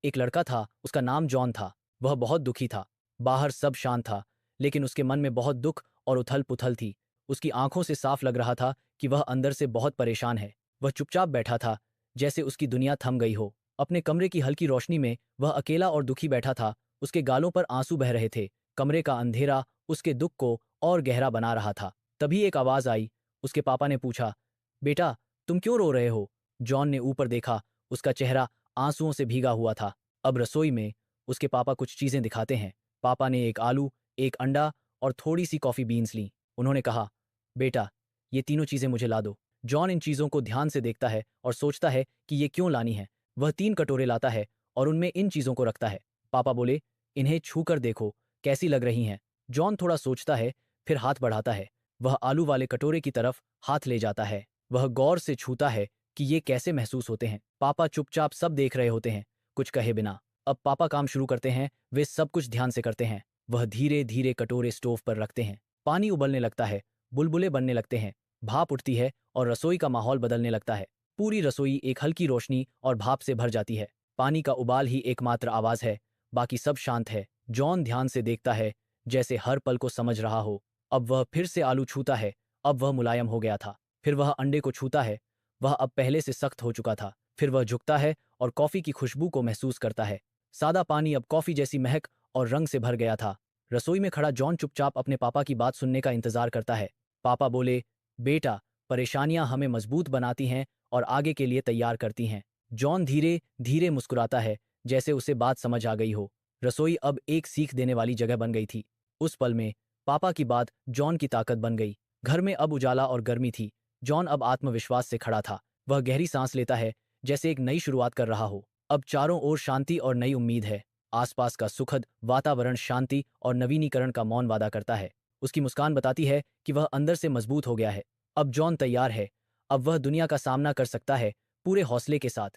एक लड़का था, उसका नाम जॉन था। वह बहुत दुखी था। बाहर सब शांत था, लेकिन उसके मन में बहुत दुख और उथल-पुथल थी। उसकी आंखों से साफ लग रहा था कि वह अंदर से बहुत परेशान है। वह चुपचाप बैठा था, जैसे उसकी दुनिया थम गई हो। अपने कमरे की हल्की रोशनी में वह अकेला और दुखी बैठा था। उसके गालों पर आंसू बह रहे थे। कमरे का अंधेरा उसके दुख को और गहरा बना रहा था। तभी एक आवाज आई। उसके पापा ने पूछा, बेटा, तुम क्यों रो रहे हो? जॉन ने ऊपर देखा। उसका चेहरा आंसुओं से भीगा हुआ था। अब रसोई में उसके पापा कुछ चीजें दिखाते हैं। पापा ने एक आलू, एक अंडा और थोड़ी सी कॉफी बीन्स ली। उन्होंने कहा, बेटा, ये तीनों चीजें मुझे ला दो। जॉन इन चीजों को ध्यान से देखता है और सोचता है कि ये क्यों लानी है। वह 3 कटोरे लाता है और उनमें इन चीजों को रखता है। पापा बोले, इन्हें छू कर देखो, कैसी लग रही हैं। जॉन थोड़ा सोचता है, फिर हाथ बढ़ाता है। वह आलू वाले कटोरे की तरफ हाथ ले जाता है। वह गौर से छूता है कि ये कैसे महसूस होते हैं। पापा चुपचाप सब देख रहे होते हैं, कुछ कहे बिना। अब पापा काम शुरू करते हैं। वे सब कुछ ध्यान से करते हैं। वह धीरे धीरे कटोरे स्टोव पर रखते हैं। पानी उबलने लगता है, बुलबुले बनने लगते हैं, भाप उठती है और रसोई का माहौल बदलने लगता है। पूरी रसोई एक हल्की रोशनी और भाप से भर जाती है। पानी का उबाल ही एकमात्र आवाज है, बाकी सब शांत है। जॉन ध्यान से देखता है, जैसे हर पल को समझ रहा हो। अब वह फिर से आलू छूता है। अब वह मुलायम हो गया था। फिर वह अंडे को छूता है। वह अब पहले से सख्त हो चुका था। फिर वह झुकता है और कॉफी की खुशबू को महसूस करता है। सादा पानी अब कॉफी जैसी महक और रंग से भर गया था। रसोई में खड़ा जॉन चुपचाप अपने पापा की बात सुनने का इंतजार करता है। पापा बोले, बेटा, परेशानियां हमें मजबूत बनाती हैं और आगे के लिए तैयार करती हैं। जॉन धीरे धीरे मुस्कुराता है, जैसे उसे बात समझ आ गई हो। रसोई अब एक सीख देने वाली जगह बन गई थी। उस पल में पापा की बात जॉन की ताकत बन गई। घर में अब उजाला और गर्मी थी। जॉन अब आत्मविश्वास से खड़ा था। वह गहरी सांस लेता है, जैसे एक नई शुरुआत कर रहा हो। अब चारों ओर शांति और नई उम्मीद है। आसपास का सुखद वातावरण शांति और नवीनीकरण का मौन वादा करता है। उसकी मुस्कान बताती है कि वह अंदर से मजबूत हो गया है। अब जॉन तैयार है। अब वह दुनिया का सामना कर सकता है, पूरे हौसले के साथ।